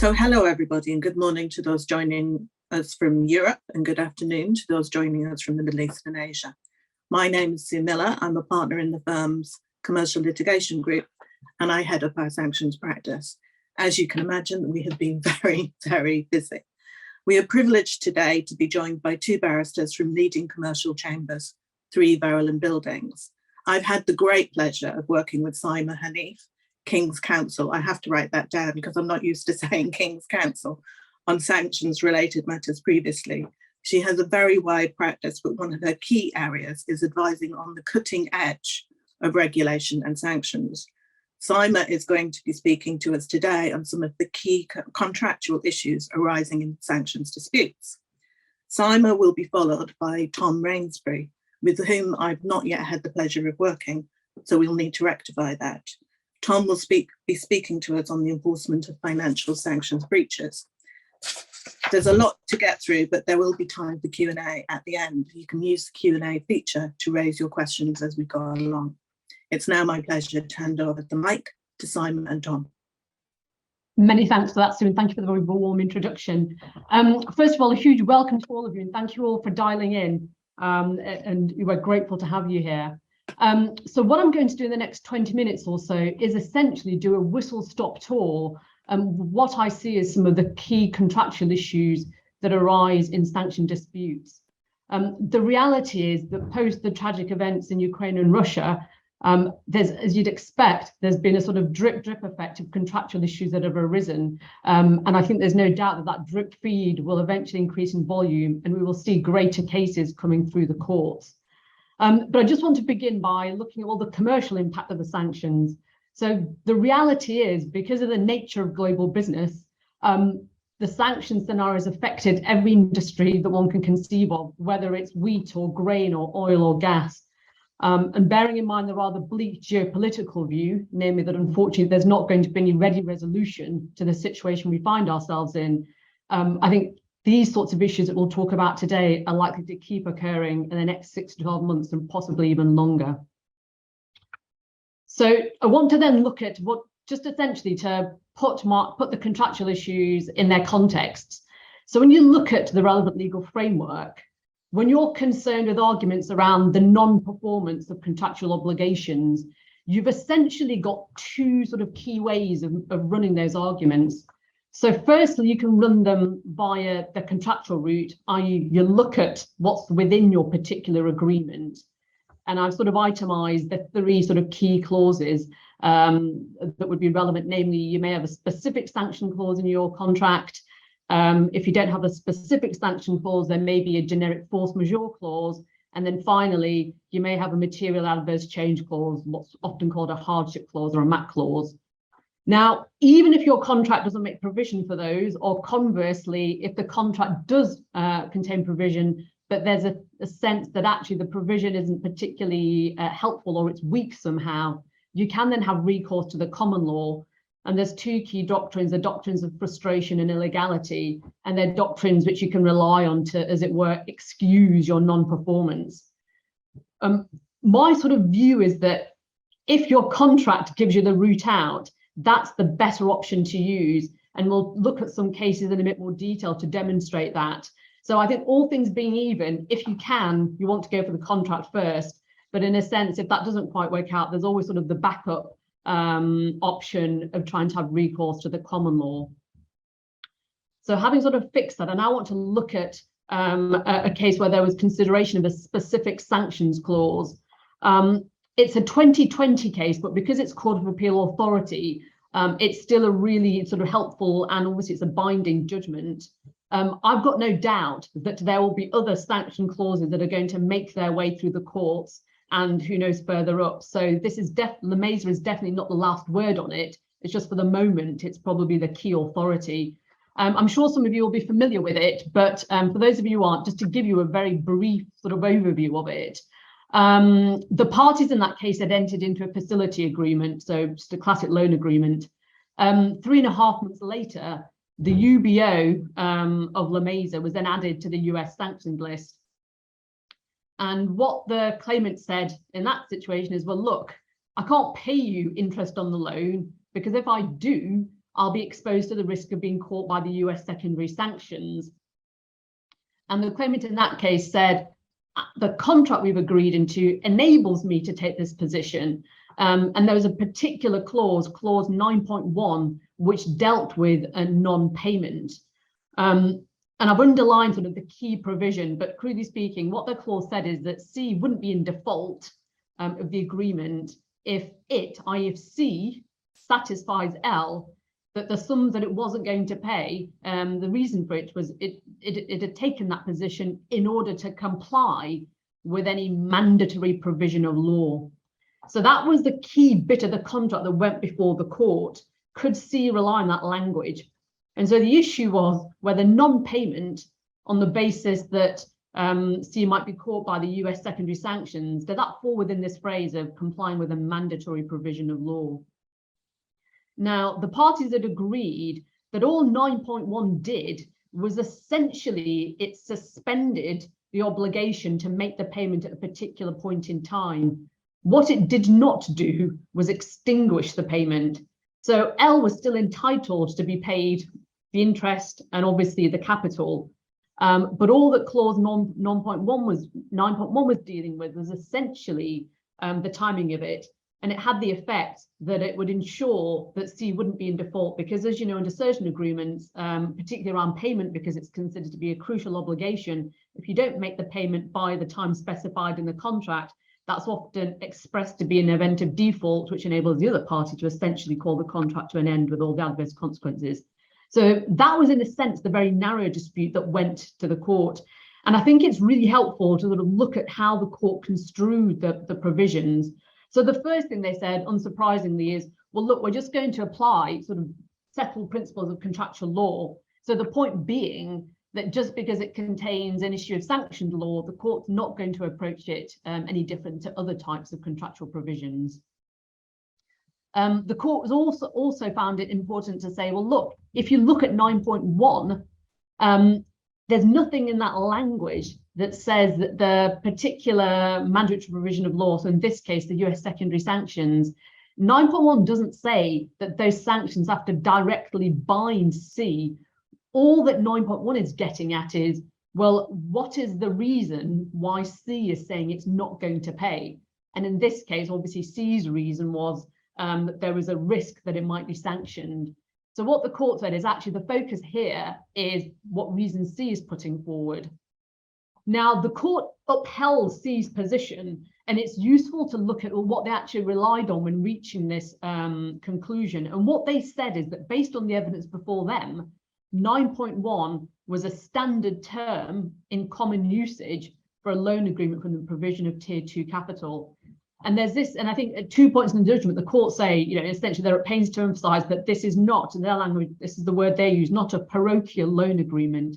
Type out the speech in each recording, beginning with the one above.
So hello, everybody, and good morning to those joining us from Europe, and good afternoon to those joining us from the Middle East and Asia. My name is Sue Miller. I'm a partner in the firm's commercial litigation group, and I head up our sanctions practice. As you can imagine, we have been very, very busy. We are privileged today to be joined by two barristers from leading commercial chambers, 3 Verulam buildings. I've had the great pleasure of working with Saima Hanif, King's Counsel. I have to write that down because I'm not used to saying King's Counsel, on sanctions related matters previously. She has a very wide practice, but one of her key areas is advising on the cutting edge of regulation and sanctions. Saima is going to be speaking to us today on some of the key contractual issues arising in sanctions disputes. Saima will be followed by Tom Rainsbury, with whom I've not yet had the pleasure of working, so we'll need to rectify that. Tom will be speaking to us on the enforcement of financial sanctions breaches. There's a lot to get through, but there will be time for Q&A at the end. You can use the Q&A feature to raise your questions as we go along. It's now my pleasure to hand over the mic to Saima and Tom. Many thanks for that, Sue, and thank you for the very warm introduction. First of all, a huge welcome to all of you, and thank you all for dialing in, and we're grateful to have you here. So what I'm going to do in the next 20 minutes or so is essentially do a whistle-stop tour what I see as some of the key contractual issues that arise in sanction disputes. The reality is that post the tragic events in Ukraine and Russia, there's, as you'd expect, there's been a sort of drip effect of contractual issues that have arisen. And I think there's no doubt that that drip feed will eventually increase in volume, and we will see greater cases coming through the courts. But I just want to begin by looking at all the commercial impact of the sanctions. So the reality is, because of the nature of global business, the sanctions scenario has affected every industry that one can conceive of, whether it's wheat or grain or oil or gas. And bearing in mind the rather bleak geopolitical view, namely that unfortunately there's not going to be any ready resolution to the situation we find ourselves in, I think these sorts of issues that we'll talk about today are likely to keep occurring in the next 6 to 12 months and possibly even longer. So I want to then look at what, just essentially to put the contractual issues in their contexts. So when you look at the relevant legal framework, when you're concerned with arguments around the non-performance of contractual obligations, you've essentially got 2 sort of key ways of running those arguments. So firstly, you can run them via the contractual route, i.e. you look at what's within your particular agreement. And I've sort of itemized the 3 sort of key clauses that would be relevant. Namely, you may have a specific sanction clause in your contract. If you don't have a specific sanction clause, there may be a generic force majeure clause. And then finally, you may have a material adverse change clause, what's often called a hardship clause or a MAC clause. Now, even if your contract doesn't make provision for those, or conversely, if the contract does contain provision, but there's a sense that actually the provision isn't particularly helpful or it's weak somehow, you can then have recourse to the common law. And there's 2 key doctrines, the doctrines of frustration and illegality, and they're doctrines which you can rely on to, as it were, excuse your non-performance. My sort of view is that if your contract gives you the route out, that's the better option to use. And we'll look at some cases in a bit more detail to demonstrate that. So I think all things being even, if you can, you want to go for the contract first. But in a sense, if that doesn't quite work out, there's always sort of the backup option of trying to have recourse to the common law. So having sort of fixed that, and I want to look at a case where there was consideration of a specific sanctions clause. It's a 2020 case, but because it's Court of Appeal authority, it's still a really sort of helpful, and obviously it's a binding judgment. I've got no doubt that there will be other sanction clauses that are going to make their way through the courts, and who knows further up. So this is LeMaser is definitely not the last word on it. It's just for the moment, it's probably the key authority. I'm sure some of you will be familiar with it, but for those of you who aren't, just to give you a very brief sort of overview of it. The parties in that case had entered into a facility agreement, so just a classic loan agreement. 3.5 months later, the UBO of LeMaser was then added to the US sanctions list. And what the claimant said in that situation is, well, look, I can't pay you interest on the loan, because if I do, I'll be exposed to the risk of being caught by the US secondary sanctions. And the claimant in that case said, the contract we've agreed into enables me to take this position. And there was a particular clause, clause 9.1, which dealt with a non-payment. And I've underlined sort of the key provision, but crudely speaking, what the clause said is that C wouldn't be in default of the agreement if it, i.e. if C, satisfies L that the sums that it wasn't going to pay, the reason for it was it had taken that position in order to comply with any mandatory provision of law. So that was the key bit of the contract that went before the court. Could C rely on that language? And so the issue was whether non-payment on the basis that C might be caught by the US secondary sanctions, did that fall within this phrase of complying with a mandatory provision of law? Now, the parties had agreed that all 9.1 did was essentially it suspended the obligation to make the payment at a particular point in time. What it did not do was extinguish the payment. So L was still entitled to be paid the interest and obviously the capital. But all that clause 9.1 was dealing with was essentially the timing of it. And it had the effect that it would ensure that C wouldn't be in default, because as you know, under certain agreements, particularly around payment, because it's considered to be a crucial obligation, if you don't make the payment by the time specified in the contract, that's often expressed to be an event of default, which enables the other party to essentially call the contract to an end with all the adverse consequences. So that was, in a sense, the very narrow dispute that went to the court. And I think it's really helpful to sort of look at how the court construed the provisions. So the first thing they said, unsurprisingly, is, well, look, we're just going to apply sort of settled principles of contractual law. So the point being that just because it contains an issue of sanctioned law, the court's not going to approach it any different to other types of contractual provisions. The court was also found it important to say, well, look, if you look at 9.1, there's nothing in that language that says that the particular mandatory provision of law, so in this case, the US secondary sanctions, 9.1 doesn't say that those sanctions have to directly bind C. All that 9.1 is getting at is, well, what is the reason why C is saying it's not going to pay? And in this case, obviously, C's reason was that there was a risk that it might be sanctioned. So what the court said is actually the focus here is what reason C is putting forward. Now, the court upheld C's position, and it's useful to look at what they actually relied on when reaching this conclusion. And what they said is that based on the evidence before them, 9.1 was a standard term in common usage for a loan agreement from the provision of Tier 2 capital. And there's this, and I think at 2 points in the judgment, the court say, you know, essentially they're at pains to emphasize that this is not, in their language, this is the word they use, not a parochial loan agreement.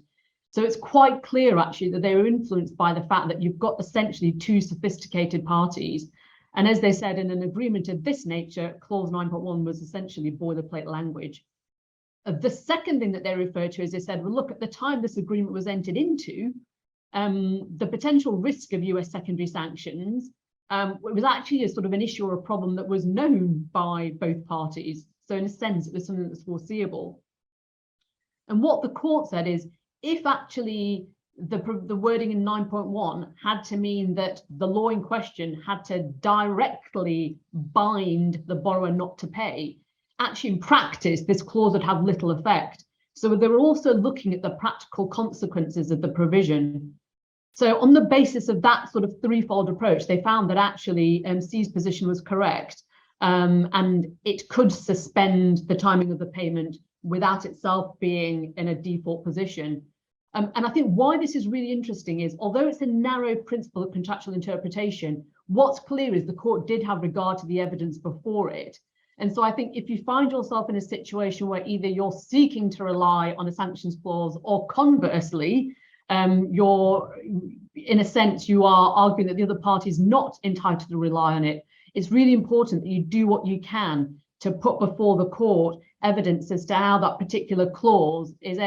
So it's quite clear, actually, that they were influenced by the fact that you've got essentially two sophisticated parties. And as they said, in an agreement of this nature, clause 9.1 was essentially boilerplate language. The second thing that they refer to is they said, well, look, at the time this agreement was entered into, the potential risk of US secondary sanctions it was actually a sort of an issue or a problem that was known by both parties. So in a sense, it was something that was foreseeable. And what the court said is, if actually the wording in 9.1 had to mean that the law in question had to directly bind the borrower not to pay, actually in practice, this clause would have little effect. So they were also looking at the practical consequences of the provision. So on the basis of that sort of threefold approach, they found that actually C's position was correct, and it could suspend the timing of the payment without itself being in a default position. And I think why this is really interesting is, although it's a narrow principle of contractual interpretation, what's clear is the court did have regard to the evidence before it. And so I think if you find yourself in a situation where either you're seeking to rely on a sanctions clause, or conversely, you're, in a sense, you are arguing that the other party is not entitled to rely on it, it's really important that you do what you can to put before the court evidence as to how that particular clause is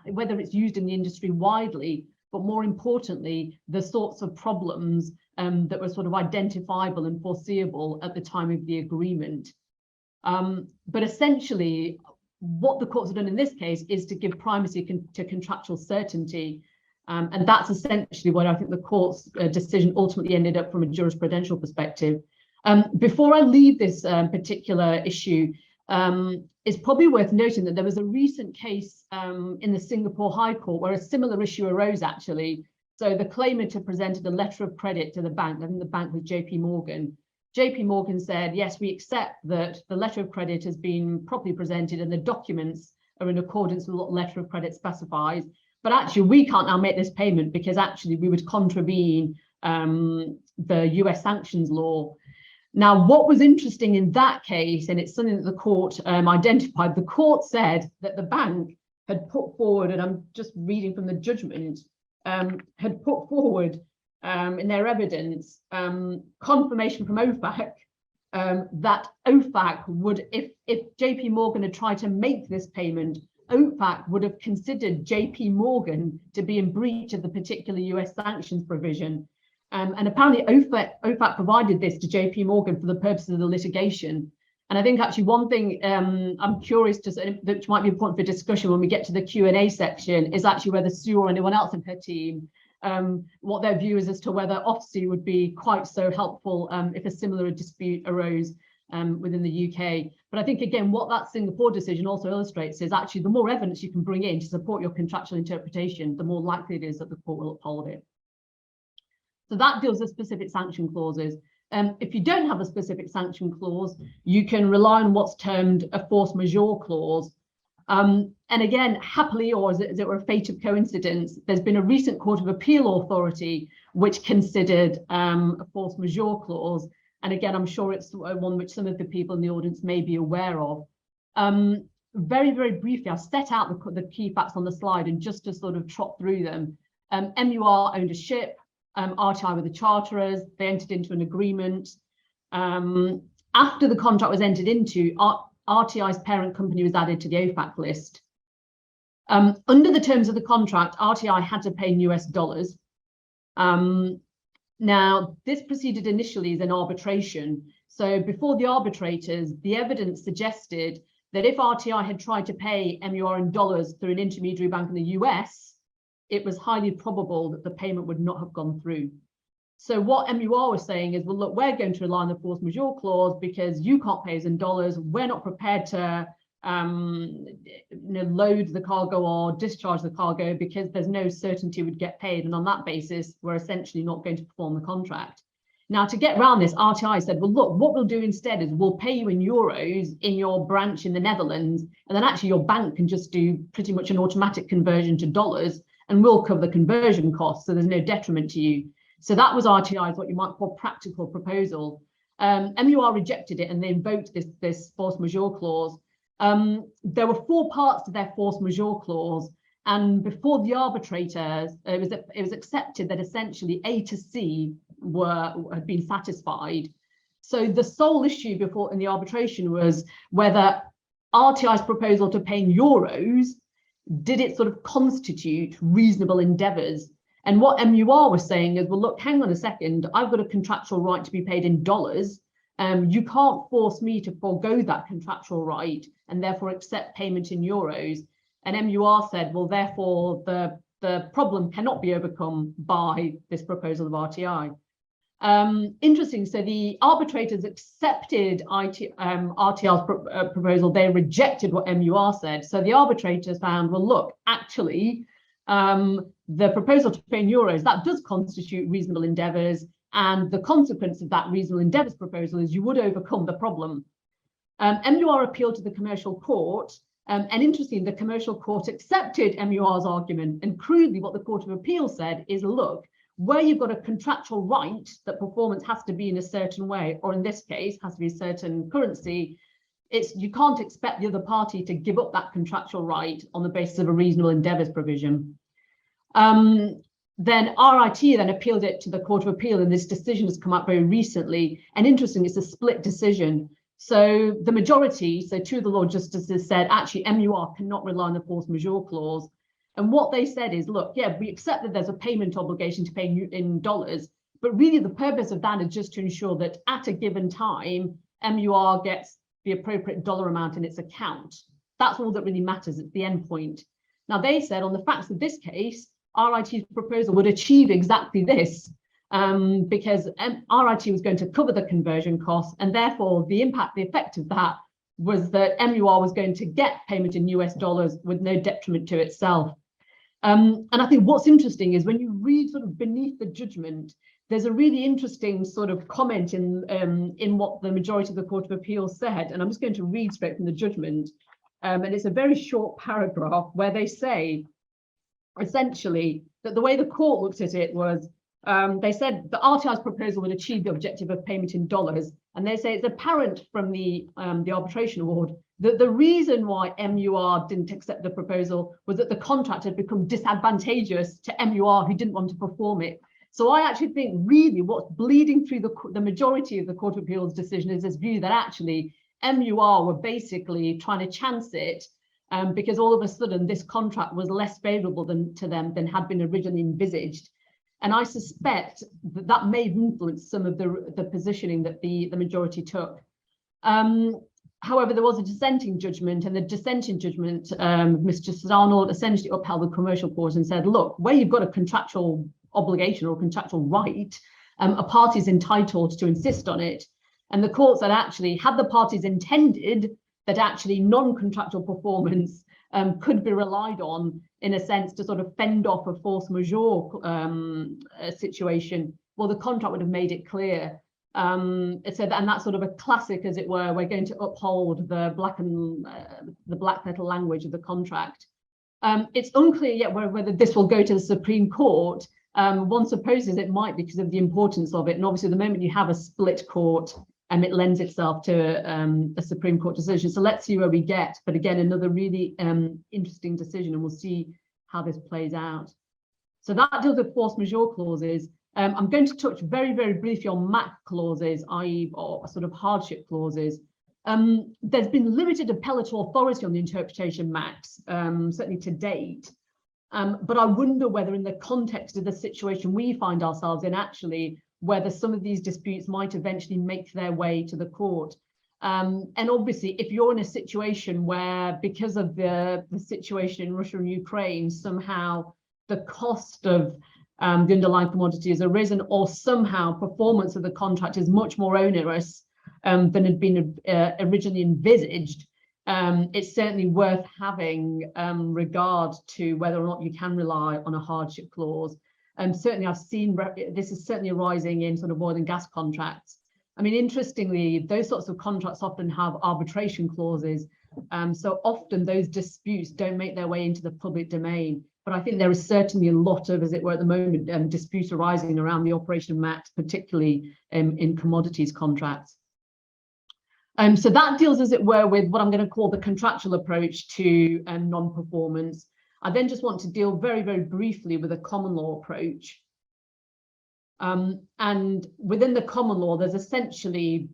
whether it's used in the industry widely, but more importantly, the sorts of problems that were sort of identifiable and foreseeable at the time of the agreement. But essentially, what the courts have done in this case is to give primacy to contractual certainty. And that's essentially what I think the court's decision ultimately ended up from a jurisprudential perspective. Before I leave this particular issue, it's probably worth noting that there was a recent case in the Singapore High Court where a similar issue arose, actually. So the claimant had presented a letter of credit to the bank. I think the bank was JP Morgan. JP Morgan said, yes, we accept that the letter of credit has been properly presented and the documents are in accordance with what the letter of credit specifies. But actually, we can't now make this payment because actually we would contravene the US sanctions law. Now, what was interesting in that case, and it's something that the court identified, the court said that the bank had put forward, and I'm just reading from the judgment, had put forward in their evidence confirmation from OFAC that OFAC would, if JP Morgan had tried to make this payment, OFAC would have considered JP Morgan to be in breach of the particular US sanctions provision. And apparently OFAC provided this to JP Morgan for the purposes of the litigation. And I think actually one thing I'm curious to say, which might be important for discussion when we get to the Q&A section, is actually whether Sue or anyone else in her team, what their view is as to whether OFSI would be quite so helpful if a similar dispute arose within the UK. But I think, again, what that Singapore decision also illustrates is actually the more evidence you can bring in to support your contractual interpretation, the more likely it is that the court will uphold it. So that deals with specific sanction clauses. If you don't have a specific sanction clause, you can rely on what's termed a force majeure clause. And again, happily, or as it were a fate of coincidence, there's been a recent Court of Appeal authority which considered a force majeure clause. And again, I'm sure it's one which some of the people in the audience may be aware of. Very, very briefly, I've set out the key facts on the slide, and just to sort of trot through them. MUR owned a ship. RTI were the charterers. They entered into an agreement. After the contract was entered into, RTI's parent company was added to the OFAC list. Under the terms of the contract, RTI had to pay in US dollars. Now, this proceeded initially as an arbitration. So before the arbitrators, the evidence suggested that if RTI had tried to pay MUR in dollars through an intermediary bank in the US, it was highly probable that the payment would not have gone through. So what MUR was saying is, well, look, we're going to rely on the force majeure clause because you can't pay us in dollars. We're not prepared to load the cargo or discharge the cargo because there's no certainty we'd get paid. And on that basis, we're essentially not going to perform the contract. Now, to get around this, RTI said, well, look, what we'll do instead is we'll pay you in euros in your branch in the Netherlands. And then actually your bank can just do pretty much an automatic conversion to dollars, and we'll cover the conversion costs, so there's no detriment to you. So that was RTI's what you might call practical proposal. MUR rejected it and they invoked this force majeure clause. There were 4 parts to their force majeure clause, and before the arbitrators, it was accepted that essentially A to C had been satisfied. So the sole issue before in the arbitration was whether RTI's proposal to pay in euros, did it sort of constitute reasonable endeavours? And what MUR was saying is, well, look, hang on a second, I've got a contractual right to be paid in dollars. You can't force me to forego that contractual right and therefore accept payment in euros. And MUR said, well, therefore, the problem cannot be overcome by this proposal of RTI. Interesting. So the arbitrators accepted RTI's proposal. They rejected what MUR said. So the arbitrators found, well, look, actually, the proposal to pay in euros, that does constitute reasonable endeavours. And the consequence of that reasonable endeavours proposal is you would overcome the problem. MUR appealed to the commercial court. And interestingly, the commercial court accepted MUR's argument. And crudely, what the Court of Appeal said is, look, where you've got a contractual right that performance has to be in a certain way, or in this case, has to be a certain currency, you can't expect the other party to give up that contractual right on the basis of a reasonable endeavours provision. Then RIT then appealed it to the Court of Appeal, and this decision has come up very recently. And interesting, it's a split decision. So the majority, so 2 of the Law Justices said, actually, MUR cannot rely on the force majeure clause. And what they said is, look, yeah, we accept that there's a payment obligation to pay in dollars, but really the purpose of that is just to ensure that at a given time, MUR gets the appropriate dollar amount in its account. That's all that really matters. It's the end point. Now, they said on the facts of this case, RIT's proposal would achieve exactly this, because RIT was going to cover the conversion costs, and therefore the effect of that was that MUR was going to get payment in US dollars with no detriment to itself. And I think what's interesting is when you read sort of beneath the judgment, there's a really interesting sort of comment in what the majority of the Court of Appeals said, and I'm just going to read straight from the judgment. And it's a very short paragraph where they say, essentially, that the way the court looked at it was, they said the RTI's proposal would achieve the objective of payment in dollars, and they say it's apparent from the arbitration award that the reason why MUR didn't accept the proposal was that the contract had become disadvantageous to MUR, who didn't want to perform it. So I actually think really what's bleeding through the majority of the Court of Appeals decision is this view that actually MUR were basically trying to chance it, because all of a sudden this contract was less favourable to them than had been originally envisaged. And I suspect that that may have influenced some of the positioning that the majority took. However, there was a dissenting judgment, and the dissenting judgment, Mr. Arnold essentially upheld the commercial clause and said, look, where you've got a contractual obligation or contractual right, a party is entitled to insist on it. And the court said actually, had the parties intended that actually non-contractual performance could be relied on in a sense to sort of fend off a force majeure situation, well, the contract would have made it clear. It said, and that's sort of a classic, as it were, we're going to uphold the black letter language of the contract. It's unclear yet whether this will go to the Supreme Court. One supposes it might because of the importance of it. And obviously, the moment you have a split court, it lends itself to a Supreme Court decision. So let's see where we get. But again, another really interesting decision, and we'll see how this plays out. So that deals with force majeure clauses. I'm going to touch very, very briefly on MAC clauses, i.e. or sort of hardship clauses. There's been limited appellate authority on the interpretation MACs, certainly to date. But I wonder whether in the context of the situation we find ourselves in, actually, whether some of these disputes might eventually make their way to the court. And obviously, if you're in a situation where, because of the situation in Russia and Ukraine, somehow the cost of the underlying commodity has arisen, or somehow performance of the contract is much more onerous than had been originally envisaged, it's certainly worth having regard to whether or not you can rely on a hardship clause. Certainly I've seen this is certainly arising in sort of oil and gas contracts. I mean, interestingly, those sorts of contracts often have arbitration clauses. So often those disputes don't make their way into the public domain. But I think there is certainly a lot of, as it were at the moment, disputes arising around the operation of MACs, particularly in commodities contracts. So that deals, as it were, with what I'm going to call the contractual approach to non-performance. I then just want to deal very, very briefly with a common law approach. And within the common law, there's essentially,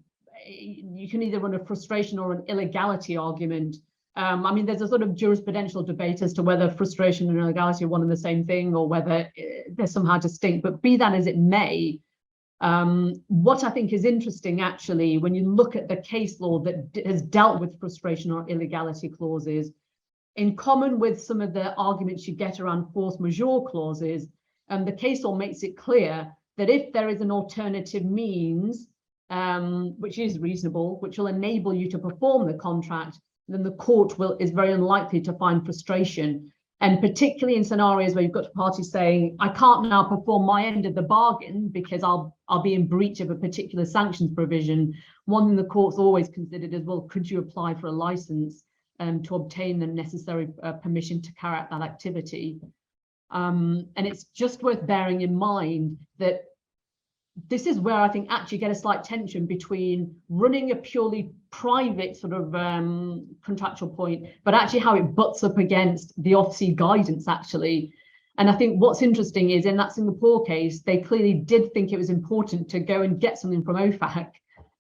you can either run a frustration or an illegality argument. I mean, there's a sort of jurisprudential debate as to whether frustration and illegality are one and the same thing, or whether they're somehow distinct. But be that as it may, what I think is interesting, actually, when you look at the case law that has dealt with frustration or illegality clauses, in common with some of the arguments you get around force majeure clauses, the case law makes it clear that if there is an alternative means, which is reasonable, which will enable you to perform the contract, then the court is very unlikely to find frustration. And particularly in scenarios where you've got parties saying, I can't now perform my end of the bargain because I'll be in breach of a particular sanctions provision. One thing the court's always considered is, well, could you apply for a license to obtain the necessary permission to carry out that activity? And it's just worth bearing in mind that this is where I think actually get a slight tension between running a purely private sort of contractual point, but actually how it butts up against the Ofsted guidance, actually. And I think what's interesting is in that Singapore case, they clearly did think it was important to go and get something from OFAC.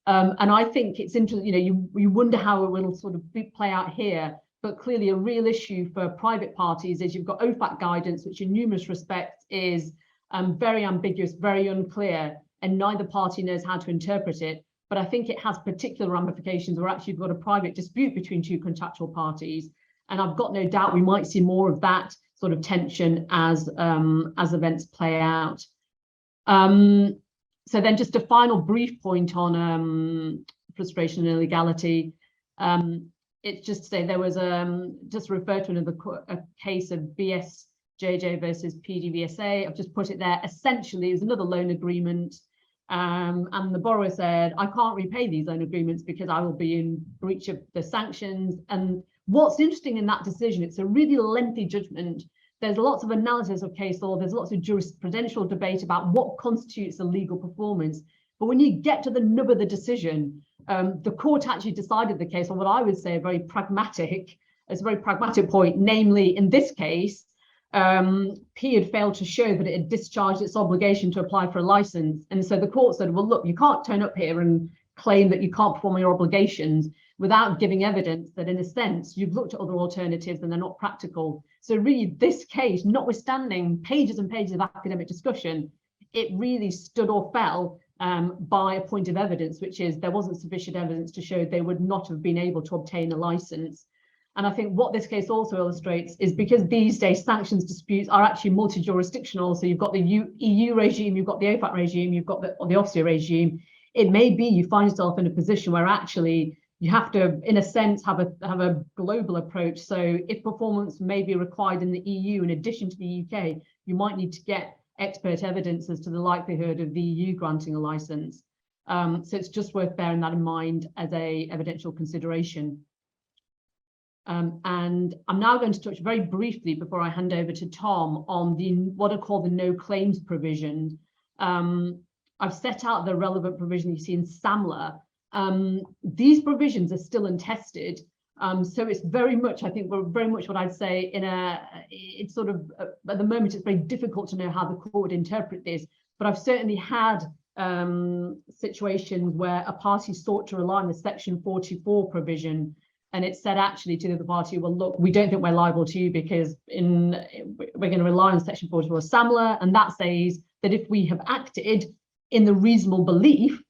And I think it's interesting, you wonder how it will sort of play out here. But clearly a real issue for private parties is you've got OFAC guidance, which in numerous respects is very ambiguous, very unclear, and neither party knows how to interpret it. but I think it has particular ramifications where actually you've got a private dispute between two contractual parties. And I've got no doubt we might see more of that sort of tension as events play out. So then just a final brief point on frustration and illegality. It's just to say there was just refer to a case of BSJJ versus PDVSA. I've just put it there. Essentially, it was another loan agreement. And the borrower said, I can't repay these loan agreements because I will be in breach of the sanctions. And what's interesting in that decision, it's a really lengthy judgment. There's lots of analysis of case law. There's lots of jurisprudential debate about what constitutes a legal performance. But when you get to the nub of the decision, the court actually decided the case on what I would say it's a very pragmatic point, namely in this case, P had failed to show that it had discharged its obligation to apply for a license. And so the court said, well, look, you can't turn up here and claim that you can't perform your obligations without giving evidence that in a sense you've looked at other alternatives and they're not practical. So really this case, notwithstanding pages and pages of academic discussion, it really stood or fell by a point of evidence, which is there wasn't sufficient evidence to show they would not have been able to obtain a license. And I think what this case also illustrates is because these days sanctions disputes are actually multi-jurisdictional, so you've got the EU regime, you've got the OFAC regime, you've got the OFCA regime, it may be you find yourself in a position where actually you have to, in a sense, have a global approach. So if performance may be required in the EU in addition to the UK, you might need to get expert evidence as to the likelihood of the EU granting a license. So it's just worth bearing that in mind as a evidential consideration. And I'm now going to touch very briefly before I hand over to Tom on what are called the no claims provision. I've set out the relevant provision you see in SAMLA. These provisions are still untested. So it's very much, I think we're very much what I'd say it's sort of, at the moment, it's very difficult to know how the court would interpret this, but I've certainly had situations where a party sought to rely on the section 44 provision, and it said actually to the other party, well, look, we don't think we're liable to you because we're going to rely on section 44 of SAMLA, and that says that if we have acted in the reasonable belief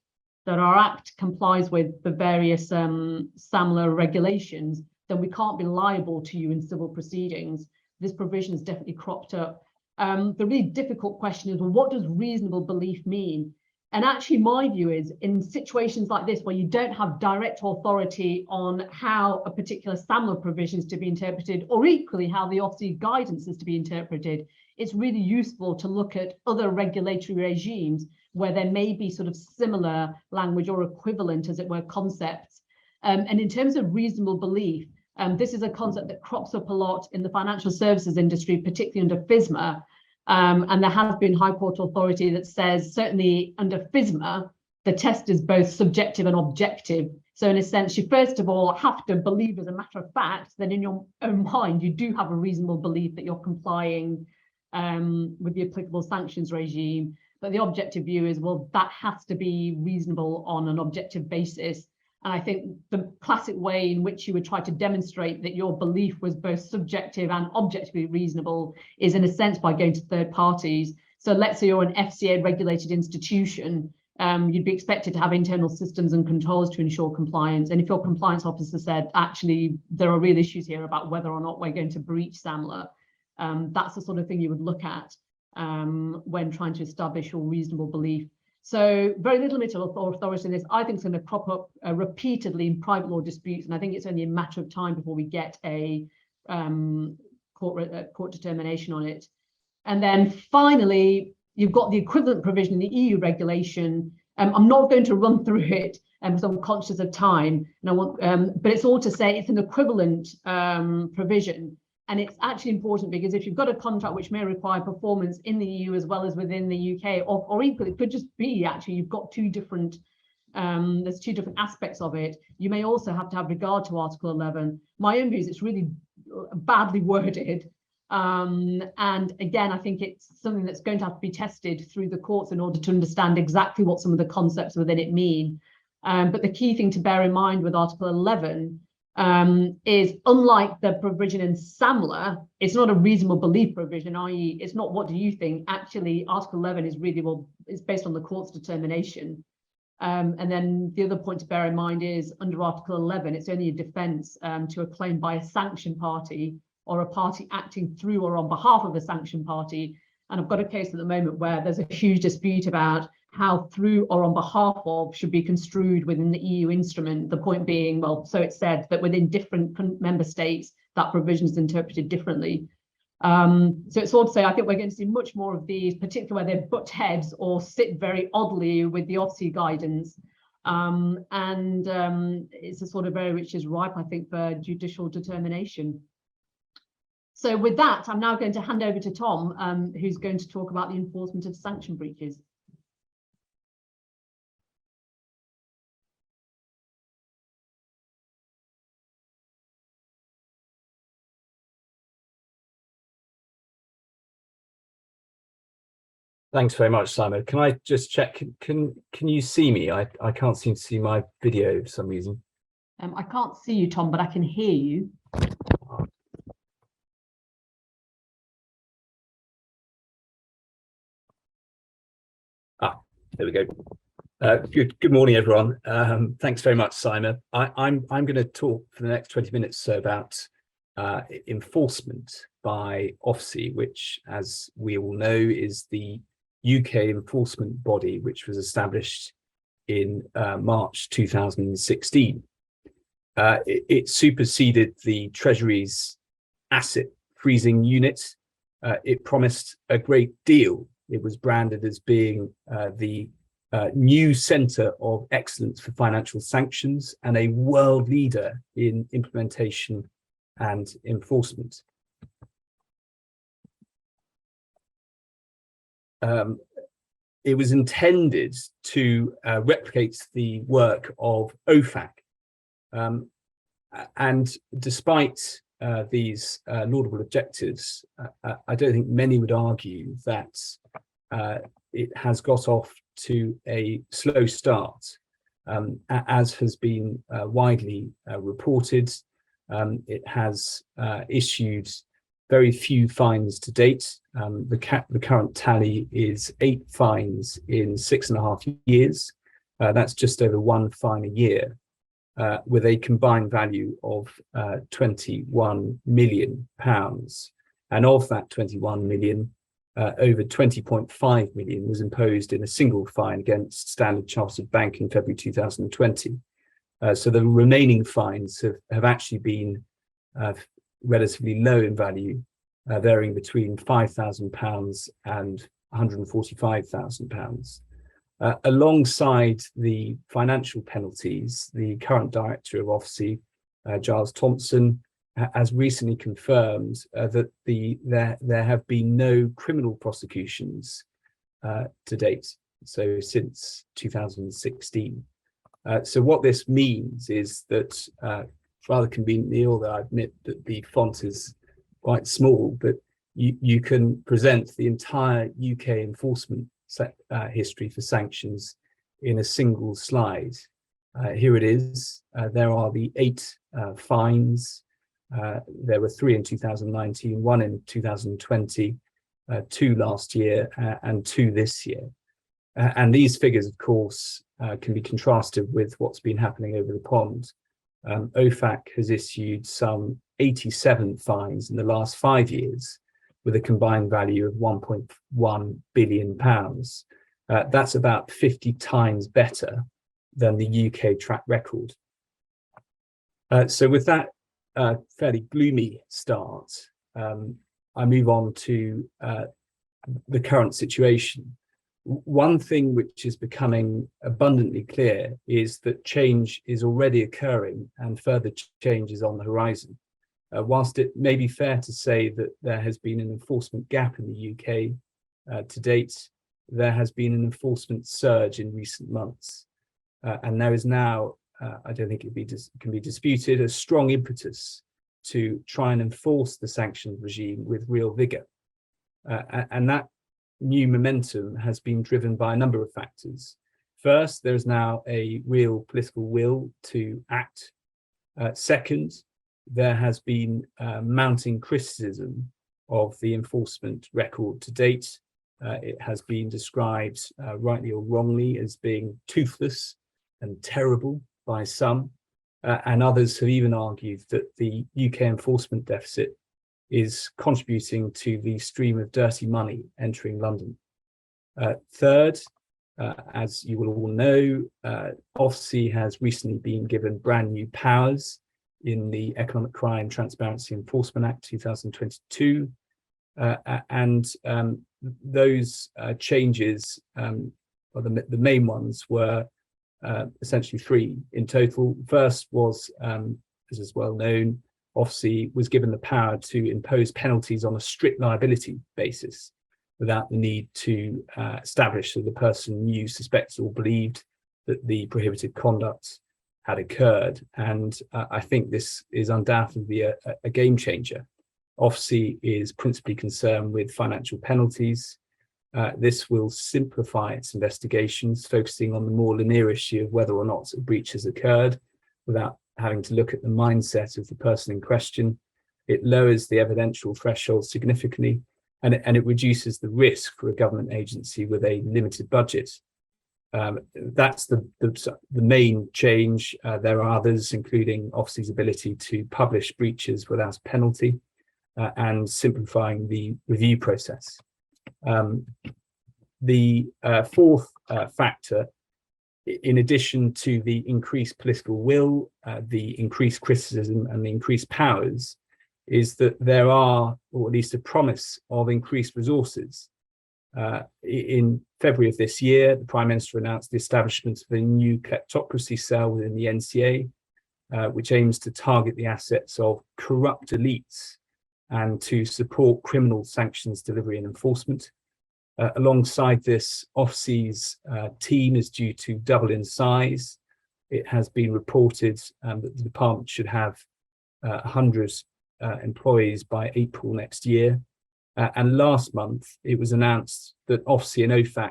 that our act complies with the various SAMLA regulations, then we can't be liable to you in civil proceedings. This provision has definitely cropped up. The really difficult question is, well, what does reasonable belief mean? And actually, my view is in situations like this, where you don't have direct authority on how a particular SAMLA provision is to be interpreted, or equally how the OFCE guidance is to be interpreted, it's really useful to look at other regulatory regimes where there may be sort of similar language or equivalent, as it were, concepts. And in terms of reasonable belief, this is a concept that crops up a lot in the financial services industry, particularly under FISMA. And there has been High Court authority that says, certainly under FISMA, the test is both subjective and objective. So in a sense, you first of all have to believe as a matter of fact that in your own mind, you do have a reasonable belief that you're complying with the applicable sanctions regime. But the objective view is, well, that has to be reasonable on an objective basis. And I think the classic way in which you would try to demonstrate that your belief was both subjective and objectively reasonable is, in a sense, by going to third parties. So let's say you're an FCA regulated institution, you'd be expected to have internal systems and controls to ensure compliance. And if your compliance officer said, actually, there are real issues here about whether or not we're going to breach SAMLA, that's the sort of thing you would look at when trying to establish your reasonable belief. So very little bit of authority in this. I think it's going to crop up repeatedly in private law disputes, and I think it's only a matter of time before we get a court determination on it. And then finally, you've got the equivalent provision in the EU regulation. I'm not going to run through it because I'm conscious of time, and I want, but it's all to say it's an equivalent provision. And it's actually important because if you've got a contract which may require performance in the EU as well as within the UK, or equally, it could just be actually you've got two different, there's two different aspects of it. You may also have to have regard to Article 11. My own view is it's really badly worded. And again, I think it's something that's going to have to be tested through the courts in order to understand exactly what some of the concepts within it mean. But the key thing to bear in mind with Article 11 is, unlike the provision in SAMLA, it's not a reasonable belief provision, i.e. it's not what do you think. Actually, Article 11 is really, well, it's based on the court's determination. And then the other point to bear in mind is under Article 11, it's only a defence to a claim by a sanctioned party or a party acting through or on behalf of a sanctioned party. And I've got a case at the moment where there's a huge dispute about how through or on behalf of should be construed within the EU instrument. The point being, well, so it's said that within different member states, that provision is interpreted differently. So it's all to say, I think we're going to see much more of these, particularly where they butt heads or sit very oddly with the OFSI guidance. It's a sort of area which is ripe, I think, for judicial determination. So with that, I'm now going to hand over to Tom, who's going to talk about the enforcement of sanction breaches. Thanks very much, Saima. Can I just check? Can you see me? I can't seem to see my video for some reason. I can't see you, Tom, but I can hear you. There we go. Good morning, everyone. Thanks very much, Saima. I'm going to talk for the next 20 minutes about enforcement by OFSI, which, as we all know, is the UK enforcement body, which was established in March 2016. It superseded the Treasury's asset freezing unit. It promised a great deal. It was branded as being the new centre of excellence for financial sanctions and a world leader in implementation and enforcement. It was intended to replicate the work of OFAC. And despite these laudable objectives, I don't think many would argue that it has got off to a slow start. As has been widely reported, it has issued very few fines to date. The current tally is 8 fines in 6.5 years. That's just over 1 fine a year, with a combined value of £21 million. And of that 21 million, over 20.5 million was imposed in a single fine against Standard Chartered Bank in February 2020. So the remaining fines have actually been relatively low in value, varying between £5,000 and £145,000. Alongside the financial penalties, the current director of OFSI, Giles Thompson, has recently confirmed that there have been no criminal prosecutions to date, so since 2016. So what this means is that, rather conveniently, although I admit that the font is quite small, but you can present the entire UK enforcement history for sanctions in a single slide. Here it is. There are the 8 fines. There were 3 in 2019, 1 in 2020, 2 last year, and 2 this year. And these figures, of course, can be contrasted with what's been happening over the pond. OFAC has issued some 87 fines in the last 5 years, with a combined value of £1.1 billion. That's about 50 times better than the UK track record. So with that fairly gloomy start, I move on to the current situation. One thing which is becoming abundantly clear is that change is already occurring and further change is on the horizon. Whilst it may be fair to say that there has been an enforcement gap in the UK to date, there has been an enforcement surge in recent months. And there is now, I don't think it can be disputed, a strong impetus to try and enforce the sanctions regime with real vigour. And that new momentum has been driven by a number of factors. First, there is now a real political will to act. Second, there has been mounting criticism of the enforcement record to date. It has been described, rightly or wrongly, as being toothless and terrible by some, and others have even argued that the UK enforcement deficit is contributing to the stream of dirty money entering London. Third, as you will all know, OFSI has recently been given brand new powers in the Economic Crime Transparency Enforcement Act 2022, and those changes, or the main ones, were essentially three in total. First was, as is well known, OFSI was given the power to impose penalties on a strict liability basis without the need to establish that the person knew, suspected or believed that the prohibited conduct had occurred. And I think this is undoubtedly a game changer. OFSI is principally concerned with financial penalties. This will simplify its investigations, focusing on the more linear issue of whether or not a breach has occurred without having to look at the mindset of the person in question. It lowers the evidential threshold significantly, and it reduces the risk for a government agency with a limited budget. That's the main change. There are others, including OFSI's ability to publish breaches without penalty, and simplifying the review process. The fourth factor, in addition to the increased political will, the increased criticism and the increased powers, is that there are, or at least a promise of, increased resources. In February of this year, the Prime Minister announced the establishment of a new kleptocracy cell within the NCA, which aims to target the assets of corrupt elites and to support criminal sanctions delivery and enforcement. Alongside this, OFSI's team is due to double in size. It has been reported that the department should have 100 employees by April next year. And last month, it was announced that OFSI and OFAC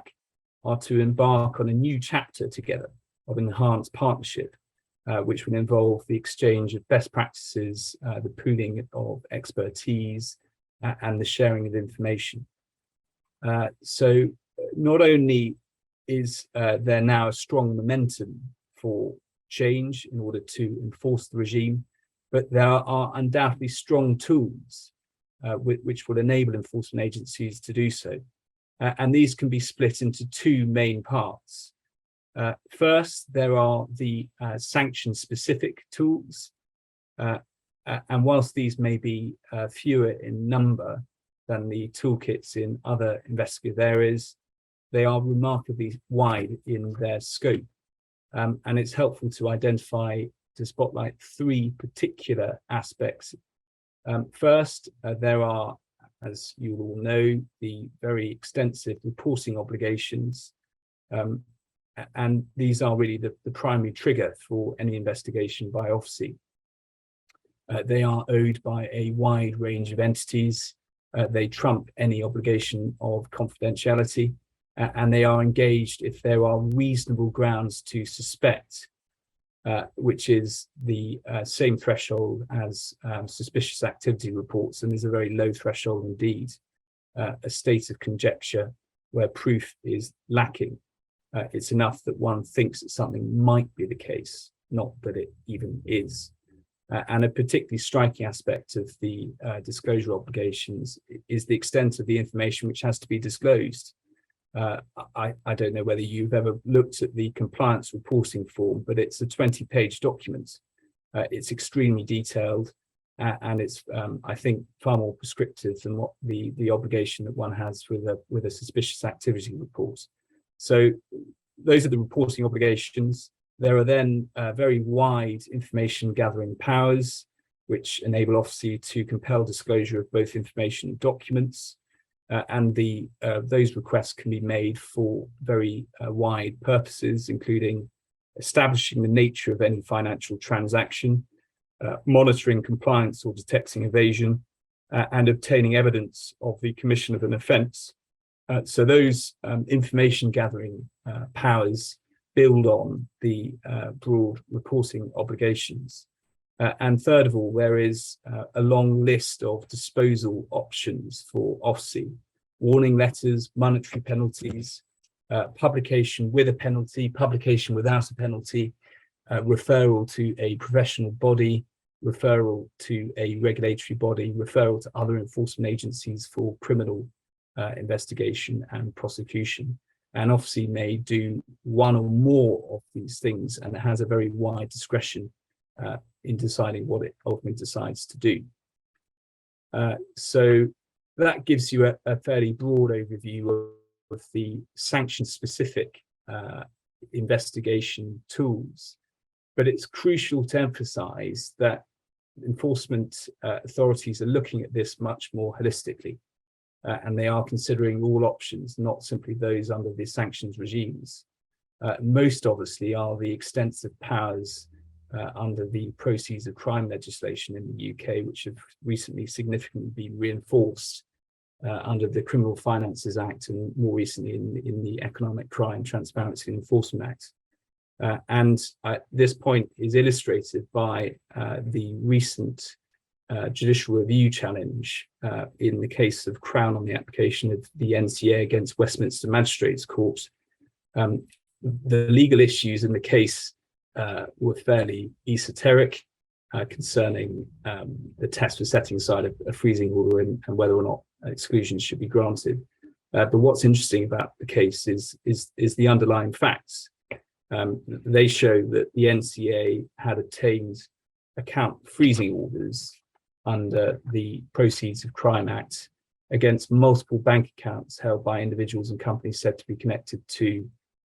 are to embark on a new chapter together of enhanced partnership, which will involve the exchange of best practices, the pooling of expertise, and the sharing of information. So not only is there now a strong momentum for change in order to enforce the regime, but there are undoubtedly strong tools which will enable enforcement agencies to do so. And these can be split into two main parts. First, there are the sanction-specific tools. And whilst these may be fewer in number than the toolkits in other investigative areas, they are remarkably wide in their scope. And it's helpful to spotlight three particular aspects. First, there are, as you all know, the very extensive reporting obligations. And these are really the primary trigger for any investigation by OFSI. They are owed by a wide range of entities. They trump any obligation of confidentiality, and they are engaged if there are reasonable grounds to suspect, which is the same threshold as suspicious activity reports, and is a very low threshold indeed, a state of conjecture where proof is lacking. It's enough that one thinks that something might be the case, not that it even is. And a particularly striking aspect of the disclosure obligations is the extent of the information which has to be disclosed. I don't know whether you've ever looked at the compliance reporting form, but it's a 20-page document. It's extremely detailed, and it's, I think, far more prescriptive than what the obligation that one has with a suspicious activity report. So those are the reporting obligations. There are then very wide information gathering powers, which enable OFSI to compel disclosure of both information and documents. And those requests can be made for very wide purposes, including establishing the nature of any financial transaction, monitoring compliance or detecting evasion, and obtaining evidence of the commission of an offence. So those information gathering powers build on the broad reporting obligations. And third of all, there is a long list of disposal options for OFSI, warning letters, monetary penalties, publication with a penalty, publication without a penalty, referral to a professional body, referral to a regulatory body, referral to other enforcement agencies for criminal investigation and prosecution. And OFSI may do one or more of these things, and it has a very wide discretion in deciding what it ultimately decides to do. So that gives you a fairly broad overview of the sanction-specific investigation tools. But it's crucial to emphasize that enforcement authorities are looking at this much more holistically, and they are considering all options, not simply those under the sanctions regimes. Most obviously are the extensive powers under the proceeds of crime legislation in the UK, which have recently significantly been reinforced under the Criminal Finances Act and more recently in the Economic Crime Transparency and Enforcement Act. And this point is illustrated by the recent judicial review challenge in the case of Crown on the application of the NCA against Westminster Magistrates Court. The legal issues in the case were fairly esoteric concerning the test for setting aside a freezing order and whether or not exclusions should be granted. But what's interesting about the case is the underlying facts. They show that the NCA had obtained account freezing orders under the Proceeds of Crime Act against multiple bank accounts held by individuals and companies said to be connected to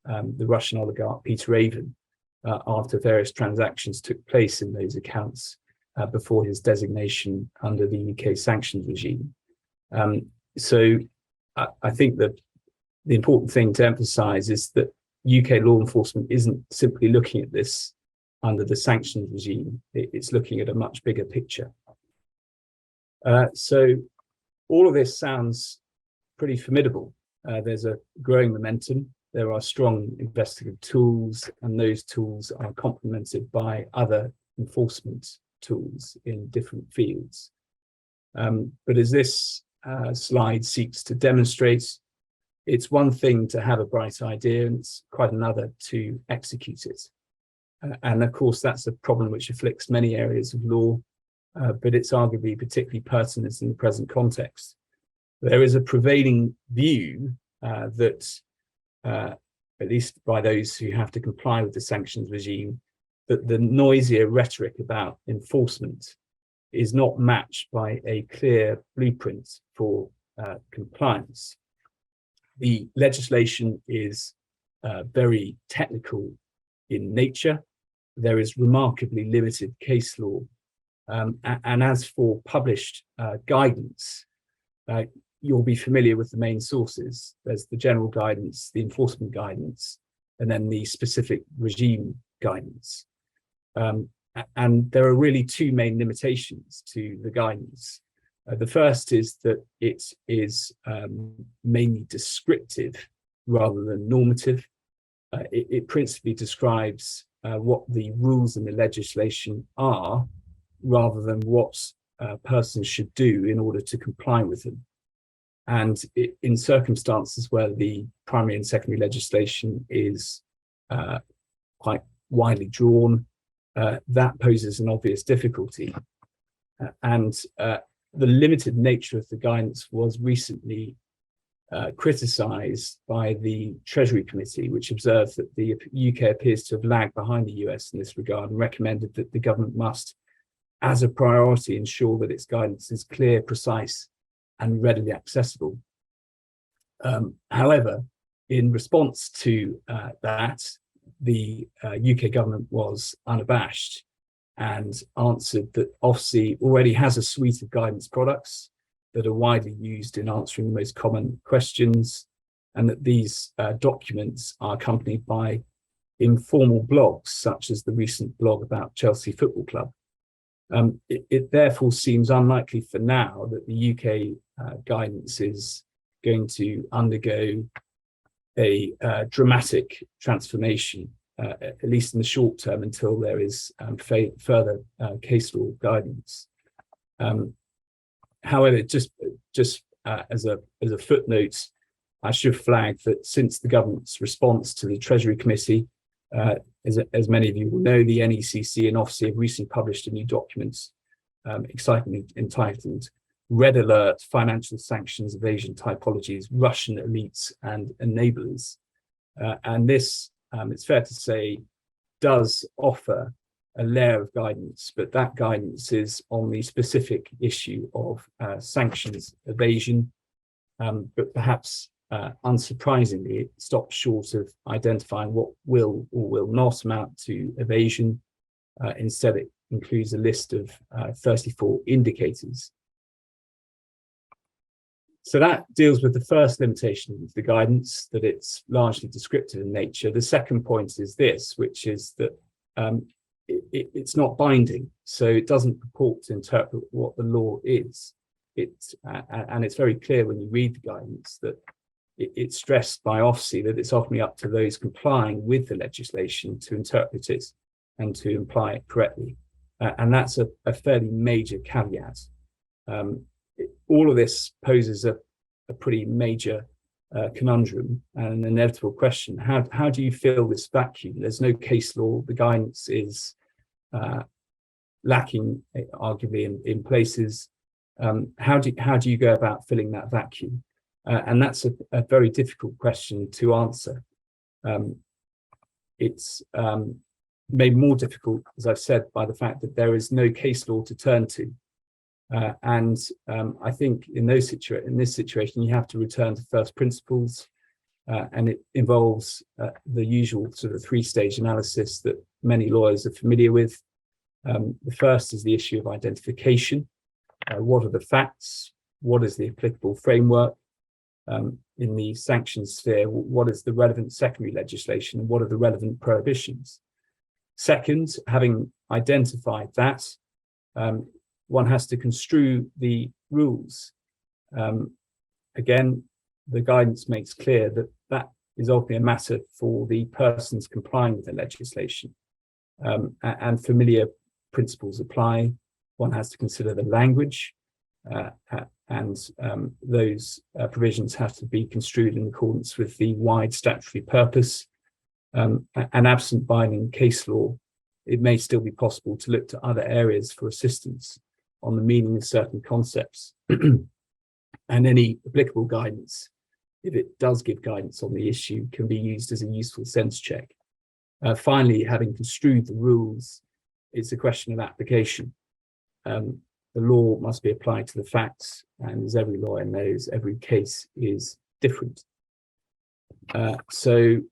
the Russian oligarch Peter Avon after various transactions took place in those accounts before his designation under the UK sanctions regime. So I think that the important thing to emphasize is that UK law enforcement isn't simply looking at this under the sanctions regime, it's looking at a much bigger picture. So all of this sounds pretty formidable. There's a growing momentum, there are strong investigative tools, and those tools are complemented by other enforcement tools in different fields. But as this slide seeks to demonstrate, it's one thing to have a bright idea and it's quite another to execute it. And of course, that's a problem which afflicts many areas of law, but it's arguably particularly pertinent in the present context. There is a prevailing view that, at least by those who have to comply with the sanctions regime, that the noisier rhetoric about enforcement is not matched by a clear blueprint for compliance. The legislation is very technical in nature. There is remarkably limited case law. And as for published guidance, you'll be familiar with the main sources. There's the general guidance, the enforcement guidance, and then the specific regime guidance. And there are really two main limitations to the guidance. The first is that it is mainly descriptive rather than normative. It principally describes what the rules in the legislation are, rather than what persons should do in order to comply with them. And in circumstances where the primary and secondary legislation is quite widely drawn, that poses an obvious difficulty. And the limited nature of the guidance was recently criticised by the Treasury Committee, which observed that the UK appears to have lagged behind the US in this regard and recommended that the government must, as a priority, ensure that its guidance is clear, precise, and readily accessible. However, in response to that, the UK government was unabashed and answered that OFSI already has a suite of guidance products that are widely used in answering the most common questions, and that these documents are accompanied by informal blogs, such as the recent blog about Chelsea Football Club. It therefore seems unlikely for now that the UK guidance is going to undergo a dramatic transformation, at least in the short term, until there is further case law guidance. However, just as a footnote, I should flag that since the government's response to the Treasury Committee, as many of you will know, the NECC and OFSI have recently published a new document, excitingly entitled Red Alert: Financial Sanctions Evasion Typologies, Russian Elites and Enablers. And this, it's fair to say, does offer a layer of guidance, but that guidance is on the specific issue of sanctions evasion, but perhaps unsurprisingly, it stops short of identifying what will or will not amount to evasion. Instead, it includes a list of 34 indicators. So that deals with the first limitation of the guidance, that it's largely descriptive in nature. The second point is this, which is that it's not binding, so it doesn't purport to interpret what the law is. And it's very clear when you read the guidance that it's stressed by OFSI that it's ultimately up to those complying with the legislation to interpret it and to apply it correctly. And that's a fairly major caveat. All of this poses a pretty major conundrum and an inevitable question. How do you fill this vacuum? There's no case law. The guidance is lacking, arguably, in places. How do you go about filling that vacuum? And that's a very difficult question to answer. It's made more difficult, as I've said, by the fact that there is no case law to turn to. And I think in this situation, you have to return to first principles, and it involves the usual sort of three-stage analysis that many lawyers are familiar with. The first is the issue of identification. What are the facts? What is the applicable framework? In the sanctions sphere, what is the relevant secondary legislation and what are the relevant prohibitions? Second, having identified that, one has to construe the rules. Again, the guidance makes clear that that is ultimately a matter for the persons complying with the legislation. And familiar principles apply. One has to consider the language, and those provisions have to be construed in accordance with the wide statutory purpose. And absent binding case law, it may still be possible to look to other areas for assistance on the meaning of certain concepts. And any applicable guidance, if it does give guidance on the issue, can be used as a useful sense check. Finally, having construed the rules, it's a question of application. The law must be applied to the facts, and as every lawyer knows, every case is different. So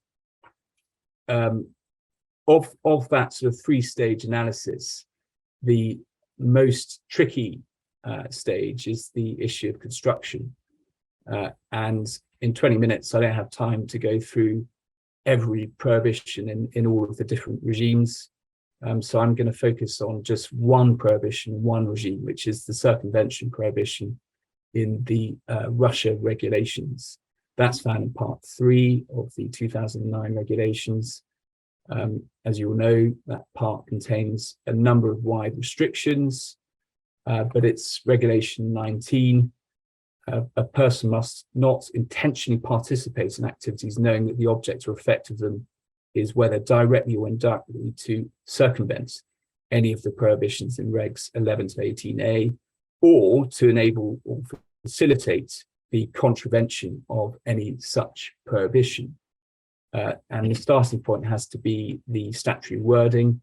of that sort of three-stage analysis, the most tricky stage is the issue of construction. And in 20 minutes, I don't have time to go through every prohibition in all of the different regimes. So I'm going to focus on just one prohibition, one regime, which is the circumvention prohibition in the Russia regulations. That's found in part 3 of the 2009 regulations. As you all know, that part contains a number of wide restrictions, but it's regulation 19. A person must not intentionally participate in activities knowing that the object or effect of them is whether directly or indirectly to circumvent any of the prohibitions in regs 11 to 18a, or to enable or facilitate the contravention of any such prohibition. And the starting point has to be the statutory wording,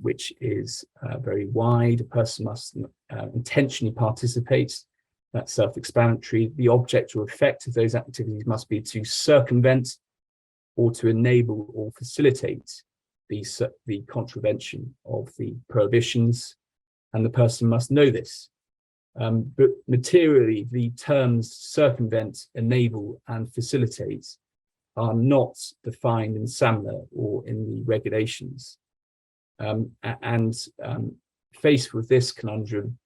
which is very wide. A person must intentionally participate. That's self-explanatory. The object or effect of those activities must be to circumvent or to enable or facilitate the contravention of the prohibitions, and the person must know this. But materially, the terms circumvent, enable, and facilitate are not defined in SAMLA or in the regulations. Faced with this conundrum,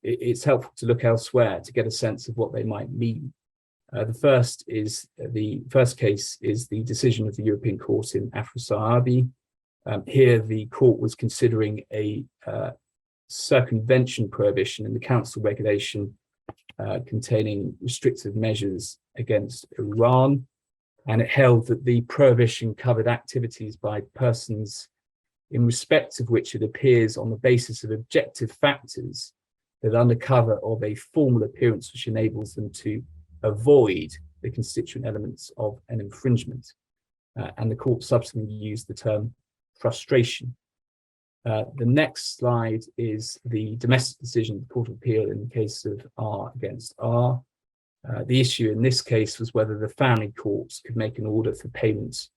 it's helpful to look elsewhere to get a sense of what they might mean. The first case is the decision of the European Court in Afro-Saabi. Here, the court was considering a circumvention prohibition in the council regulation containing restrictive measures against Iran, and it held that the prohibition covered activities by persons in respect of which it appears on the basis of objective factors that under cover of a formal appearance which enables them to avoid the constituent elements of an infringement. And the court subsequently used the term frustration. The next slide is the domestic decision of the Court of Appeal in the case of R against R. The issue in this case was whether the family courts could make an order for payments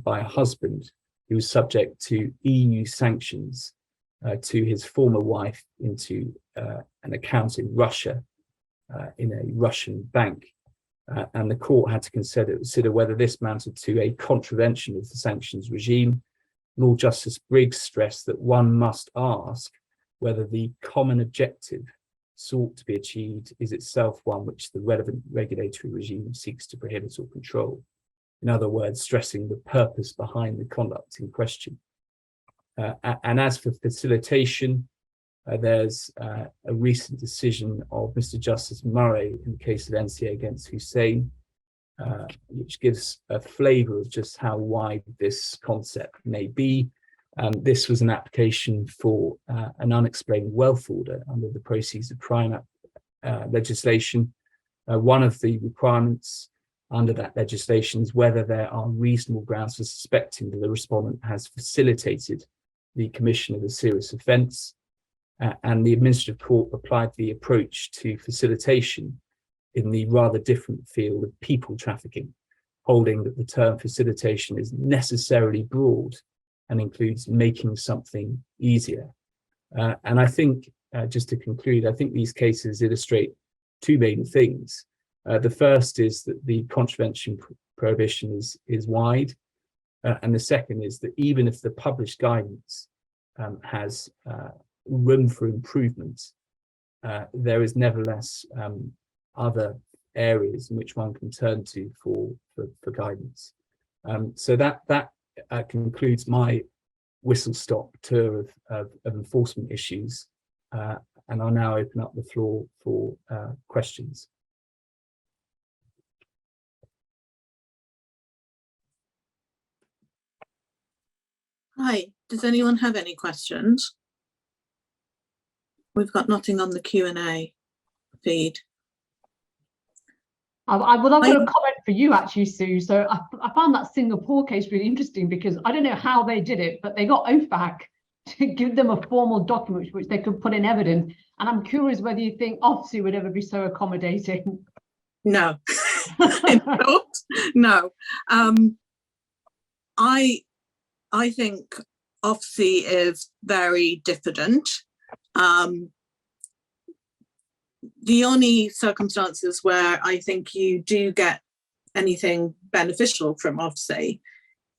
by a husband who was subject to EU sanctions to his former wife into an account in Russia in a Russian bank. And the court had to consider whether this amounted to a contravention of the sanctions regime. Lord Justice Briggs stressed that one must ask whether the common objective sought to be achieved is itself one which the relevant regulatory regime seeks to prohibit or control. In other words, stressing the purpose behind the conduct in question. And as for facilitation, there's a recent decision of Mr. Justice Murray in the case of NCA against Hussein, which gives a flavour of just how wide this concept may be. This was an application for an unexplained wealth order under the Proceeds of Crime legislation. One of the requirements under that legislation is whether there are reasonable grounds for suspecting that the respondent has facilitated the commission of a serious offence. And the administrative court applied the approach to facilitation in the rather different field of people trafficking, holding that the term facilitation is necessarily broad and includes making something easier. And I think, just to conclude, I think these cases illustrate two main things. The first is that the contravention prohibition is wide. And the second is that even if the published guidance has room for improvement, there is nevertheless other areas in which one can turn to for guidance. So that concludes my whistle-stop tour of enforcement issues, and I'll now open up the floor for questions. Hi, does anyone have any questions? We've got nothing on the Q&A feed. I've got a comment for you actually, Sue. So I found that Singapore case really interesting because I don't know how they did it, but they got OFAC to give them a formal document which they could put in evidence. And I'm curious whether you think OFSI would ever be so accommodating. No, no. I think OFSI is very diffident. The only circumstances where I think you do get anything beneficial from OFSI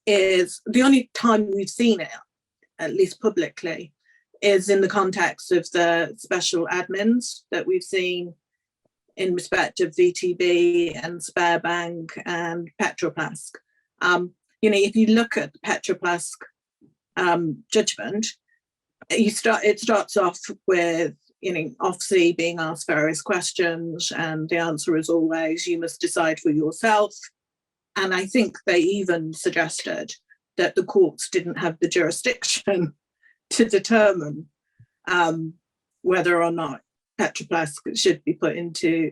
is the only time we've seen it, at least publicly, is in the context of the special admins that we've seen in respect of VTB and Sparebank and Petroplast. You know, if you look at the Petroplast judgment, it starts off with, you know, OFSI being asked various questions, and the answer is always, you must decide for yourself. And I think they even suggested that the courts didn't have the jurisdiction to determine whether or not Petroplast should be put into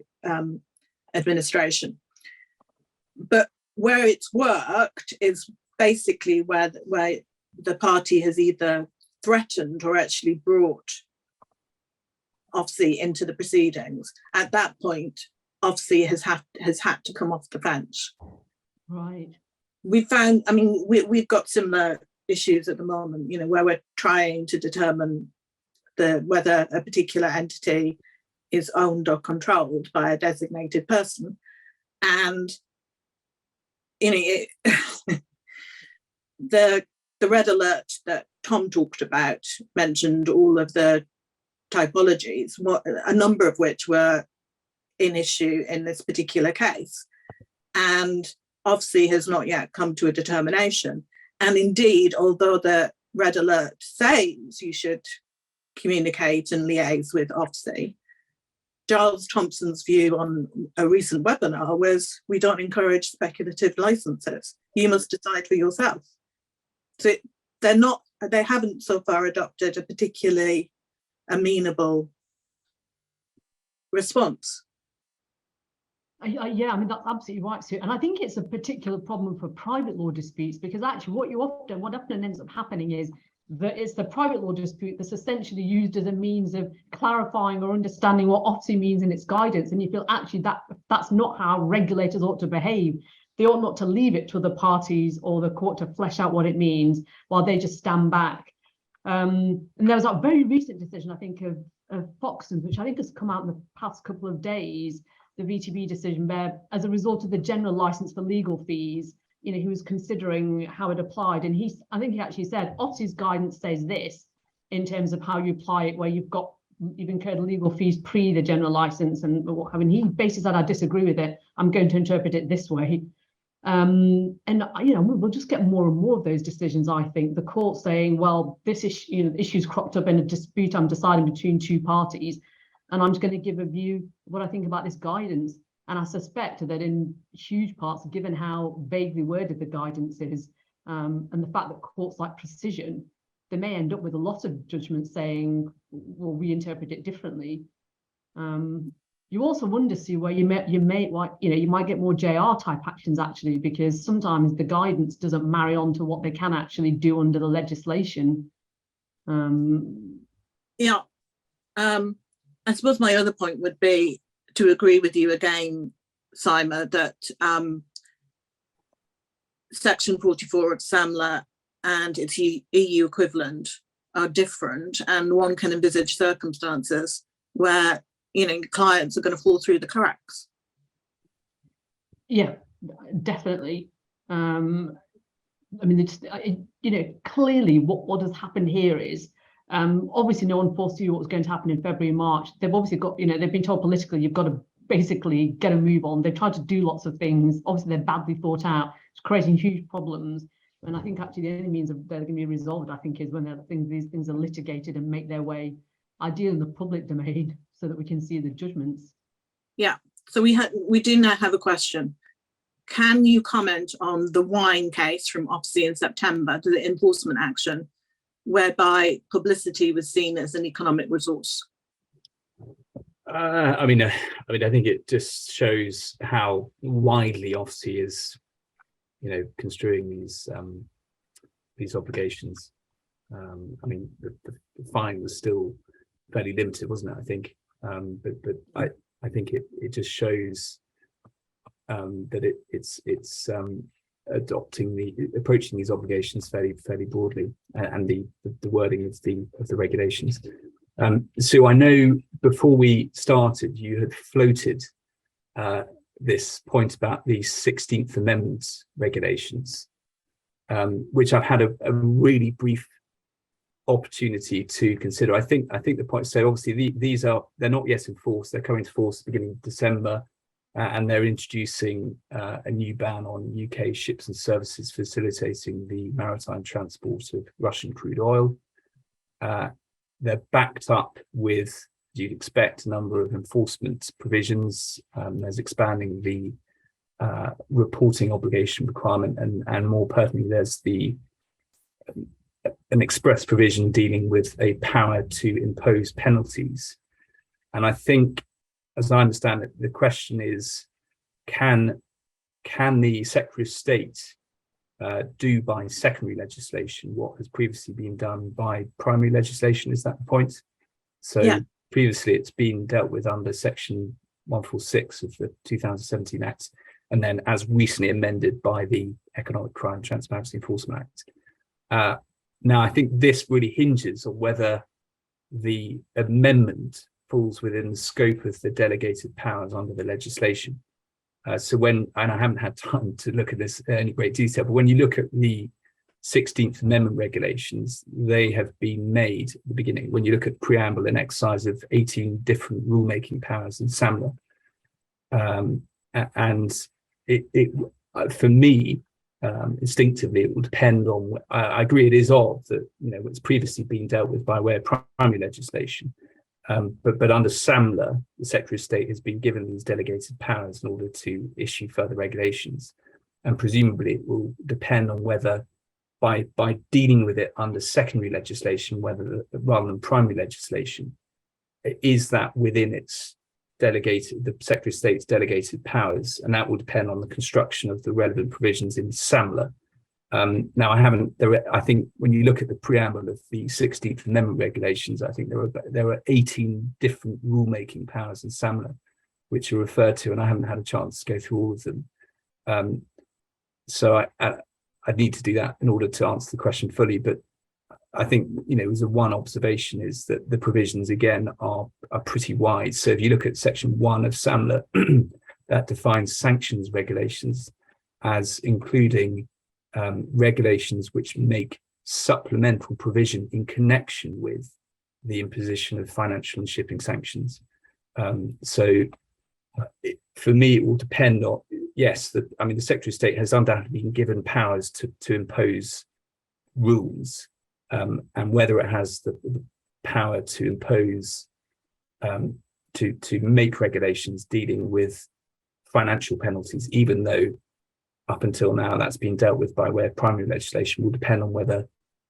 administration. But where it's worked is basically where the party has either threatened or actually brought OFSI into the proceedings. At that point, OFSI has had to come off the bench. Right. We found, I mean, we've got similar issues at the moment, you know, where we're trying to determine whether a particular entity is owned or controlled by a designated person. And, you know, the red alert that Tom talked about mentioned all of the typologies, a number of which were in issue in this particular case. And OFSI has not yet come to a determination. And indeed, although the red alert says you should communicate and liaise with OFSI, Giles Thompson's view on a recent webinar was, we don't encourage speculative licenses. You must decide for yourself. So they haven't so far adopted a particularly amenable response. Yeah, I mean, that's absolutely right, Sue. And I think it's a particular problem for private law disputes, because actually what often ends up happening is that it's the private law dispute that's essentially used as a means of clarifying or understanding what OFSI means in its guidance. And you feel actually that's not how regulators ought to behave. They ought not to leave it to the parties or the court to flesh out what it means while they just stand back. And there was a very recent decision, I think, of Foxton's, which I think has come out in the past couple of days, the VTB decision, where as a result of the general license for legal fees, he was considering how it applied. And I think he actually said, OFSI's guidance says this in terms of how you apply it, where you've incurred legal fees pre the general license. And I mean, he basically said, I disagree with it. I'm going to interpret it this way. And we'll just get more and more of those decisions. I think the court saying, well, this issue's cropped up in a dispute I'm deciding between two parties, and I'm just going to give a view what I think about this guidance. And I suspect that in huge parts, given how vaguely worded the guidance is, and the fact that courts like precision, they may end up with a lot of judgments saying, well, we interpret it differently. You also wonder, see, where you might get more JR type actions actually, because sometimes the guidance doesn't marry on to what they can actually do under the legislation. I suppose my other point would be to agree with you again, Saima, that Section 44 of SAMLA and its EU equivalent are different, and one can envisage circumstances where clients are going to fall through the cracks. Yeah, definitely. I mean, clearly what has happened here is, obviously no one foresaw what was going to happen in February and March. They've obviously got, they've been told politically, you've got to basically get a move on. They've tried to do lots of things. Obviously they're badly thought out. It's creating huge problems. And I think actually the only means of they're going to be resolved, I think, is when these things are litigated and make their way, ideally in the public domain, so that we can see the judgments. Yeah. So we do now have a question. Can you comment on the wine case from OFSI in September, to the enforcement action, whereby publicity was seen as an economic resource? I think it just shows how widely OFSI is, construing these obligations. The fine was still fairly limited, wasn't it? I think, but I think it just shows that it's approaching these obligations fairly broadly, and the wording of the regulations. So I know before we started, you had floated this point about the 16th Amendment regulations, which I've had a really brief opportunity to consider. I think the point, so obviously they're not yet enforced. They're coming to force at the beginning of December, and they're introducing a new ban on UK ships and services facilitating the maritime transport of Russian crude oil. They're backed up with, you'd expect, a number of enforcement provisions. There's expanding the reporting obligation requirement, and more pertinently, there's an express provision dealing with a power to impose penalties. And I think, as I understand it, the question is, can the Secretary of State do by secondary legislation what has previously been done by primary legislation? Is that the point? So yeah. Previously it's been dealt with under Section 146 of the 2017 Act, and then as recently amended by the Economic Crime Transparency Enforcement Act. Now, I think this really hinges on whether the amendment falls within the scope of the delegated powers under the legislation. And I haven't had time to look at this in any great detail, but when you look at the 16th Amendment regulations, they have been made at the beginning, when you look at preamble and exercise of 18 different rulemaking powers in SAMLA. And for me, instinctively, it will depend on, I agree it is odd that, it's previously been dealt with by way of primary legislation. But under SAMLA, the Secretary of State has been given these delegated powers in order to issue further regulations. And presumably it will depend on whether by dealing with it under secondary legislation, whether rather than primary legislation, is that within its delegated, the Secretary of State's delegated powers, and that will depend on the construction of the relevant provisions in SAMLA. Now, I think when you look at the preamble of the 16th Amendment regulations, I think there are 18 different rulemaking powers in SAMLA, which are referred to, and I haven't had a chance to go through all of them. So I need to do that in order to answer the question fully. But I think, as a one observation is that the provisions, again, are pretty wide. So if you look at section 1 of SAMLA, that defines sanctions regulations as including regulations which make supplemental provision in connection with the imposition of financial and shipping sanctions. For me, it will depend on, yes, the Secretary of State has undoubtedly been given powers to impose rules, and whether it has the power to impose, to make regulations dealing with financial penalties, even though up until now that's been dealt with by way of primary legislation, will depend on whether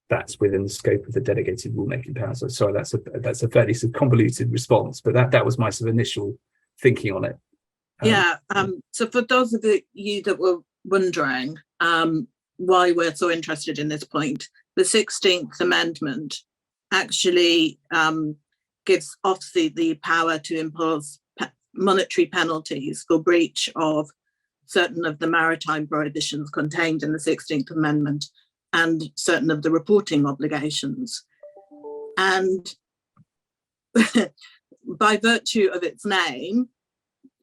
that's within the scope of the delegated rulemaking powers. So sorry, that's a fairly convoluted response, but that was my sort of initial thinking on it. So for those of you that were wondering why we're so interested in this point, the 16th Amendment actually gives OFSI the power to impose monetary penalties for breach of certain of the maritime prohibitions contained in the 16th Amendment and certain of the reporting obligations. And by virtue of its name,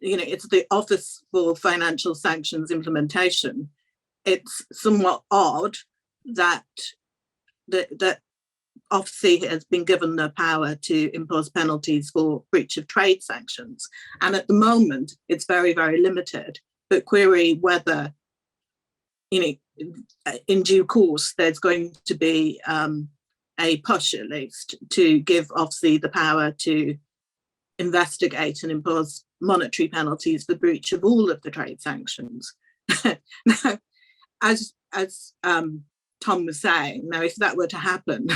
it's the Office for Financial Sanctions Implementation. It's somewhat odd that OFSI has been given the power to impose penalties for breach of trade sanctions. And at the moment, it's very, very limited. But query whether, in due course, there's going to be a push, at least, to give OFSI the power to investigate and impose monetary penalties for breach of all of the trade sanctions. Now, as Tom was saying, now if that were to happen,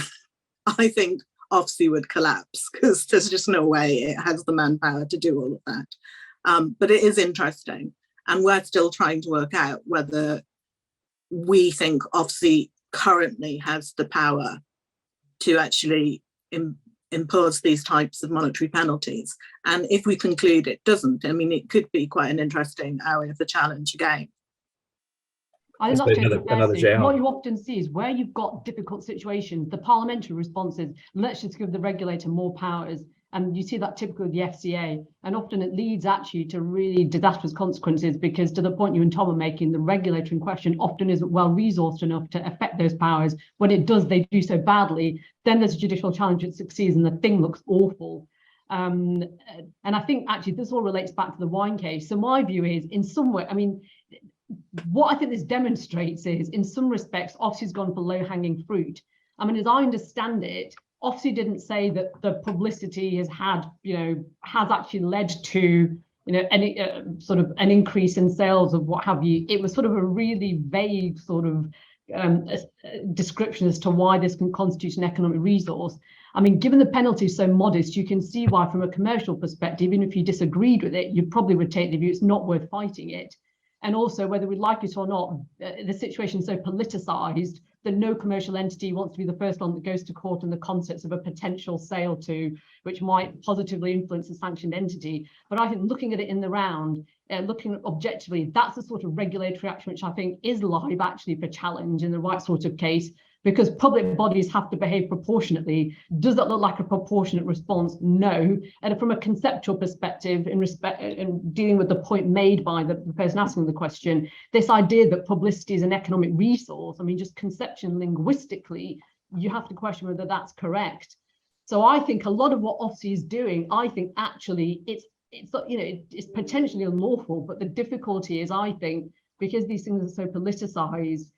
I think OFSI would collapse because there's just no way it has the manpower to do all of that. But it is interesting, and we're still trying to work out whether we think OFSI currently has the power to actually impose these types of monetary penalties. And if we conclude it doesn't, it could be quite an interesting area for challenge again. I think that's another what you often see is where you've got difficult situations, the parliamentary response is, let's just give the regulator more powers. And you see that typically with the FCA, and often it leads actually to really disastrous consequences, because to the point you and Tom are making, the regulator in question often isn't well resourced enough to affect those powers. When it does, they do so badly. Then there's a judicial challenge that succeeds and the thing looks awful. And I think actually this all relates back to the wine case. So my view is, in some way, what I think this demonstrates is, in some respects, OFSI's gone for low-hanging fruit. As I understand it, OFSI didn't say that the publicity has actually led to, any sort of an increase in sales of what have you. It was sort of a really vague sort of description as to why this can constitute an economic resource. Given the penalty is so modest, you can see why, from a commercial perspective, even if you disagreed with it, you probably would take the view it's not worth fighting it. And also, whether we like it or not, the situation is so politicized that no commercial entity wants to be the first one that goes to court on the concepts of a potential sale to, which might positively influence a sanctioned entity. But I think looking at it in the round, looking objectively, that's the sort of regulatory action which I think is live actually for challenge in the right sort of case, because public bodies have to behave proportionately. Does that look like a proportionate response? No. And from a conceptual perspective, in dealing with the point made by the person asking the question, this idea that publicity is an economic resource, just conception linguistically, you have to question whether that's correct. So I think a lot of what OFSI is doing, I think actually it's potentially unlawful, but the difficulty is, I think, because these things are so politicized,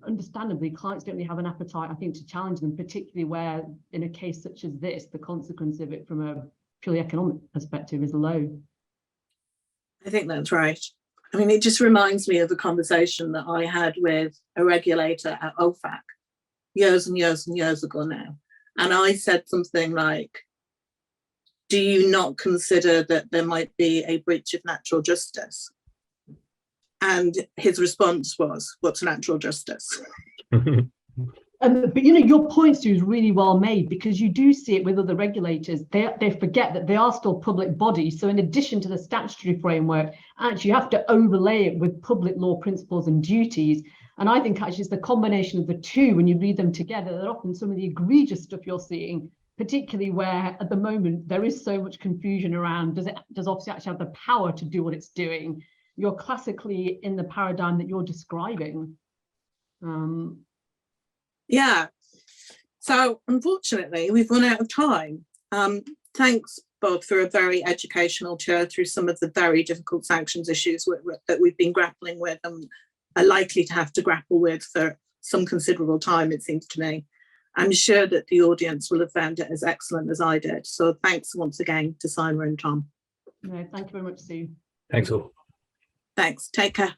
understandably, clients don't really have an appetite, I think, to challenge them, particularly where, in a case such as this, the consequence of it from a purely economic perspective is low. I think that's right. I mean, it just reminds me of a conversation that I had with a regulator at OFAC years and years and years ago now. And I said something like, do you not consider that there might be a breach of natural justice? And his response was, what's natural justice? But your point, Sue, is really well made, because you do see it with other regulators. They forget that they are still public bodies. So in addition to the statutory framework, actually you have to overlay it with public law principles and duties. And I think actually it's the combination of the two, when you read them together, that often some of the egregious stuff you're seeing, particularly where at the moment there is so much confusion around, does Ofsted actually have the power to do what it's doing? You're classically in the paradigm that you're describing. Yeah, so unfortunately we've run out of time. Thanks both for a very educational tour through some of the very difficult sanctions issues that we've been grappling with and are likely to have to grapple with for some considerable time, it seems to me. I'm sure that the audience will have found it as excellent as I did. So thanks once again to Saima and Tom. No, thank you very much, Sue. Thanks all. Thanks, take care.